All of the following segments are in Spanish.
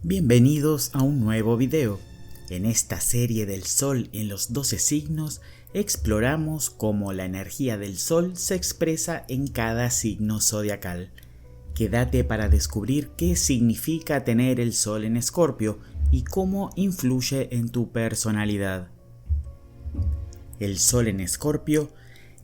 Bienvenidos a un nuevo video. En esta serie del Sol en los 12 signos, exploramos cómo la energía del Sol se expresa en cada signo zodiacal. Quédate para descubrir qué significa tener el Sol en Escorpio y cómo influye en tu personalidad. El Sol en Escorpio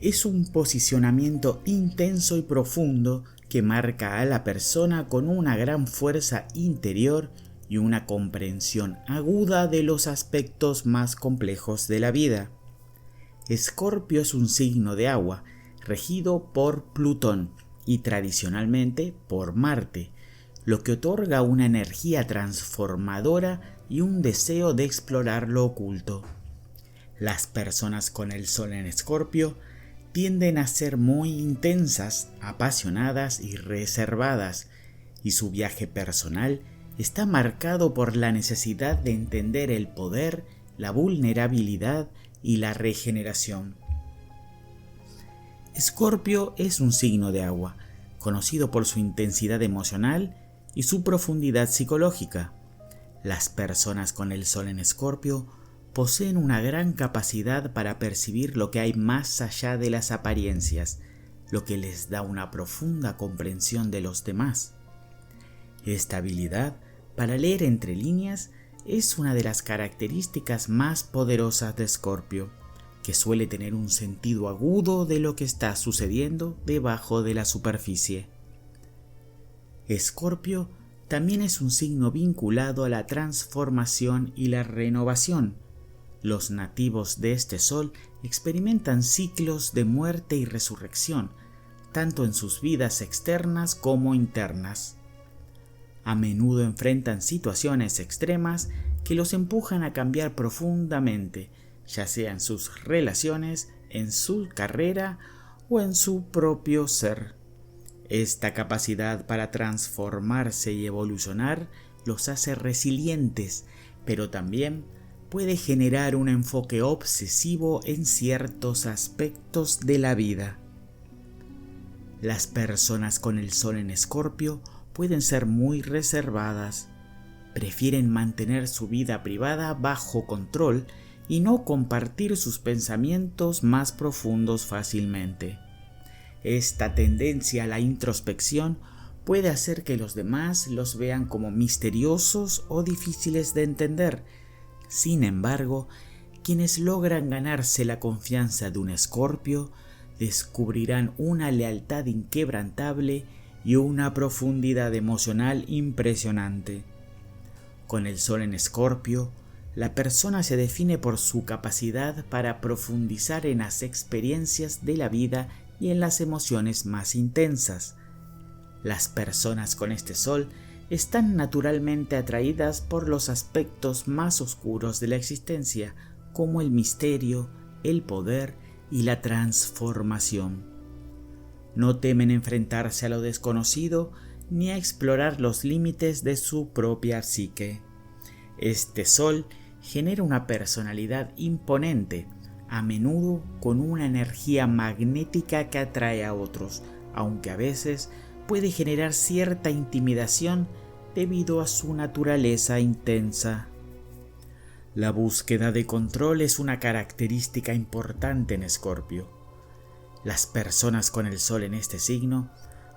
es un posicionamiento intenso y profundo que marca a la persona con una gran fuerza interior y una comprensión aguda de los aspectos más complejos de la vida. Escorpio es un signo de agua, regido por Plutón y tradicionalmente por Marte, lo que otorga una energía transformadora y un deseo de explorar lo oculto. Las personas con el Sol en Escorpio tienden a ser muy intensas, apasionadas y reservadas, y su viaje personal está marcado por la necesidad de entender el poder, la vulnerabilidad y la regeneración. Escorpio es un signo de agua, conocido por su intensidad emocional y su profundidad psicológica. Las personas con el Sol en Escorpio poseen una gran capacidad para percibir lo que hay más allá de las apariencias, lo que les da una profunda comprensión de los demás. Esta habilidad para leer entre líneas es una de las características más poderosas de Escorpio, que suele tener un sentido agudo de lo que está sucediendo debajo de la superficie. Escorpio también es un signo vinculado a la transformación y la renovación. Los nativos de este sol experimentan ciclos de muerte y resurrección, tanto en sus vidas externas como internas. A menudo enfrentan situaciones extremas que los empujan a cambiar profundamente, ya sea en sus relaciones, en su carrera o en su propio ser. Esta capacidad para transformarse y evolucionar los hace resilientes, pero también puede generar un enfoque obsesivo en ciertos aspectos de la vida. Las personas con el Sol en Escorpio pueden ser muy reservadas, prefieren mantener su vida privada bajo control y no compartir sus pensamientos más profundos fácilmente. Esta tendencia a la introspección puede hacer que los demás los vean como misteriosos o difíciles de entender. Sin embargo, quienes logran ganarse la confianza de un Escorpio descubrirán una lealtad inquebrantable y una profundidad emocional impresionante. Con el Sol en Escorpio, la persona se define por su capacidad para profundizar en las experiencias de la vida y en las emociones más intensas. Las personas con este Sol están naturalmente atraídas por los aspectos más oscuros de la existencia, como el misterio, el poder y la transformación. No temen enfrentarse a lo desconocido ni a explorar los límites de su propia psique. Este Sol genera una personalidad imponente, a menudo con una energía magnética que atrae a otros, aunque a veces puede generar cierta intimidación debido a su naturaleza intensa. La búsqueda de control es una característica importante en Escorpio. Las personas con el Sol en este signo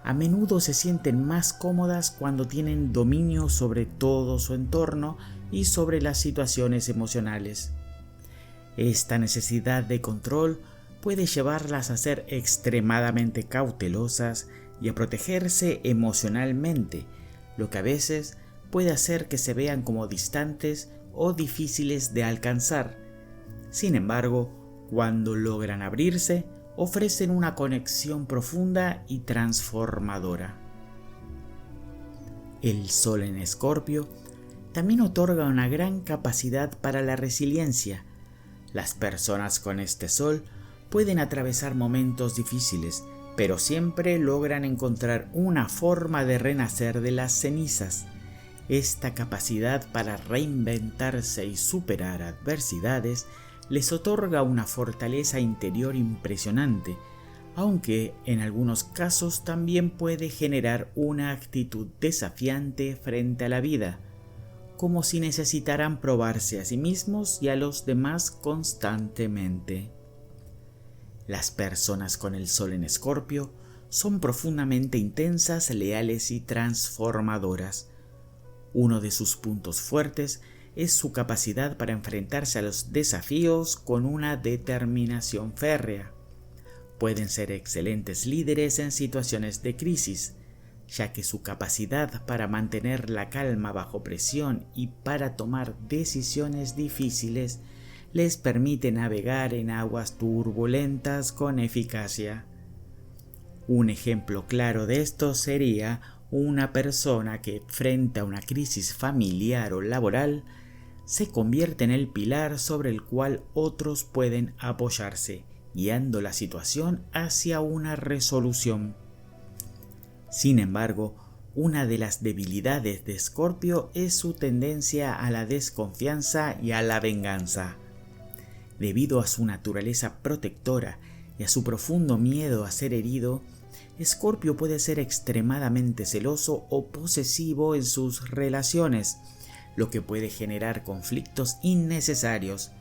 a menudo se sienten más cómodas cuando tienen dominio sobre todo su entorno y sobre las situaciones emocionales. Esta necesidad de control puede llevarlas a ser extremadamente cautelosas y a protegerse emocionalmente, lo que a veces puede hacer que se vean como distantes o difíciles de alcanzar. Sin embargo, cuando logran abrirse, ofrecen una conexión profunda y transformadora. El Sol en Escorpio también otorga una gran capacidad para la resiliencia. Las personas con este Sol pueden atravesar momentos difíciles, pero siempre logran encontrar una forma de renacer de las cenizas. Esta capacidad para reinventarse y superar adversidades les otorga una fortaleza interior impresionante, aunque en algunos casos también puede generar una actitud desafiante frente a la vida. como si necesitaran probarse a sí mismos y a los demás constantemente. Las personas con el Sol en Escorpio son profundamente intensas, leales y transformadoras. Uno de sus puntos fuertes es su capacidad para enfrentarse a los desafíos con una determinación férrea. Pueden ser excelentes líderes en situaciones de crisis, ya que su capacidad para mantener la calma bajo presión y para tomar decisiones difíciles les permite navegar en aguas turbulentas con eficacia. Un ejemplo claro de esto sería una persona que, frente a una crisis familiar o laboral, se convierte en el pilar sobre el cual otros pueden apoyarse, guiando la situación hacia una resolución. Sin embargo, una de las debilidades de Escorpio es su tendencia a la desconfianza y a la venganza. Debido a su naturaleza protectora y a su profundo miedo a ser herido, Escorpio puede ser extremadamente celoso o posesivo en sus relaciones, lo que puede generar conflictos innecesarios.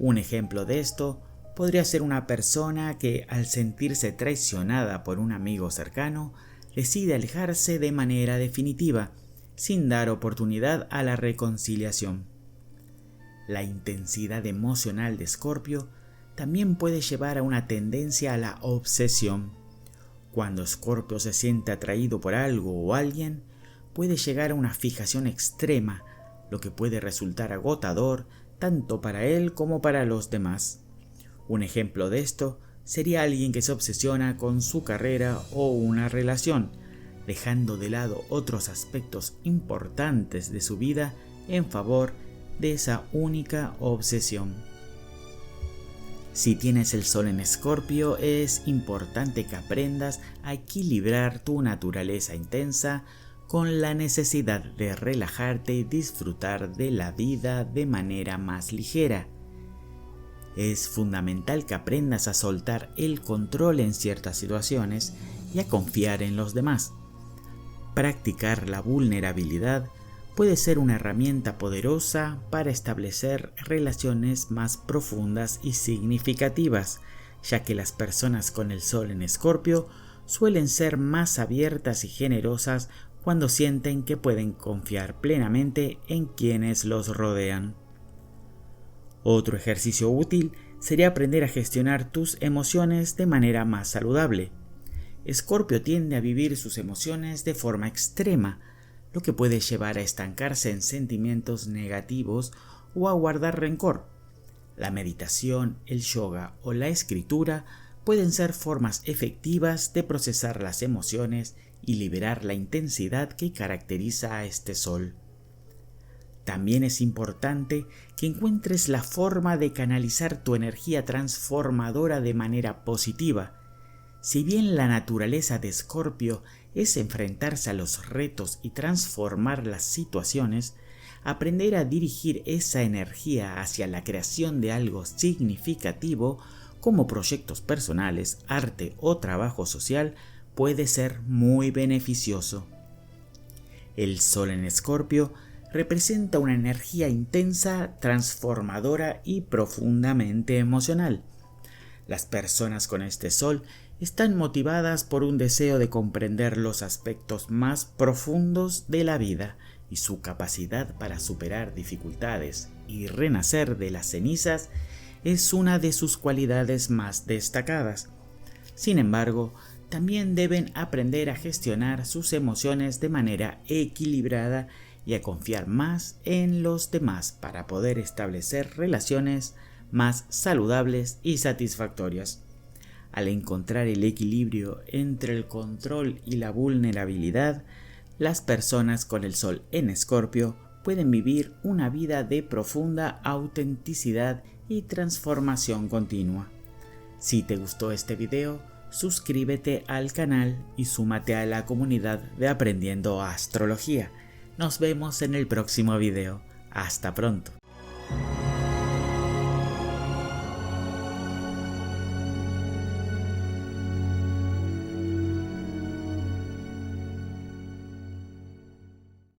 Un ejemplo de esto podría ser una persona que, al sentirse traicionada por un amigo cercano, decide alejarse de manera definitiva, sin dar oportunidad a la reconciliación. La intensidad emocional de Escorpio también puede llevar a una tendencia a la obsesión. Cuando Escorpio se siente atraído por algo o alguien, puede llegar a una fijación extrema, lo que puede resultar agotador tanto para él como para los demás. Un ejemplo de esto sería alguien que se obsesiona con su carrera o una relación, dejando de lado otros aspectos importantes de su vida en favor de esa única obsesión. Si tienes el Sol en Escorpio, es importante que aprendas a equilibrar tu naturaleza intensa con la necesidad de relajarte y disfrutar de la vida de manera más ligera. Es fundamental que aprendas a soltar el control en ciertas situaciones y a confiar en los demás. Practicar la vulnerabilidad puede ser una herramienta poderosa para establecer relaciones más profundas y significativas, ya que las personas con el Sol en Escorpio suelen ser más abiertas y generosas cuando sienten que pueden confiar plenamente en quienes los rodean. Otro ejercicio útil sería aprender a gestionar tus emociones de manera más saludable. Escorpio tiende a vivir sus emociones de forma extrema, lo que puede llevar a estancarse en sentimientos negativos o a guardar rencor. La meditación, el yoga o la escritura pueden ser formas efectivas de procesar las emociones y liberar la intensidad que caracteriza a este Sol. También es importante que encuentres la forma de canalizar tu energía transformadora de manera positiva. Si bien la naturaleza de Escorpio es enfrentarse a los retos y transformar las situaciones, aprender a dirigir esa energía hacia la creación de algo significativo como proyectos personales, arte o trabajo social puede ser muy beneficioso. El Sol en Escorpio representa una energía intensa, transformadora y profundamente emocional. Las personas con este Sol están motivadas por un deseo de comprender los aspectos más profundos de la vida y su capacidad para superar dificultades y renacer de las cenizas es una de sus cualidades más destacadas. Sin embargo, también deben aprender a gestionar sus emociones de manera equilibrada y a confiar más en los demás para poder establecer relaciones más saludables y satisfactorias. Al encontrar el equilibrio entre el control y la vulnerabilidad, las personas con el Sol en Escorpio pueden vivir una vida de profunda autenticidad y transformación continua. Si te gustó este video, suscríbete al canal y súmate a la comunidad de Aprendiendo Astrología. Nos vemos en el próximo video. Hasta pronto.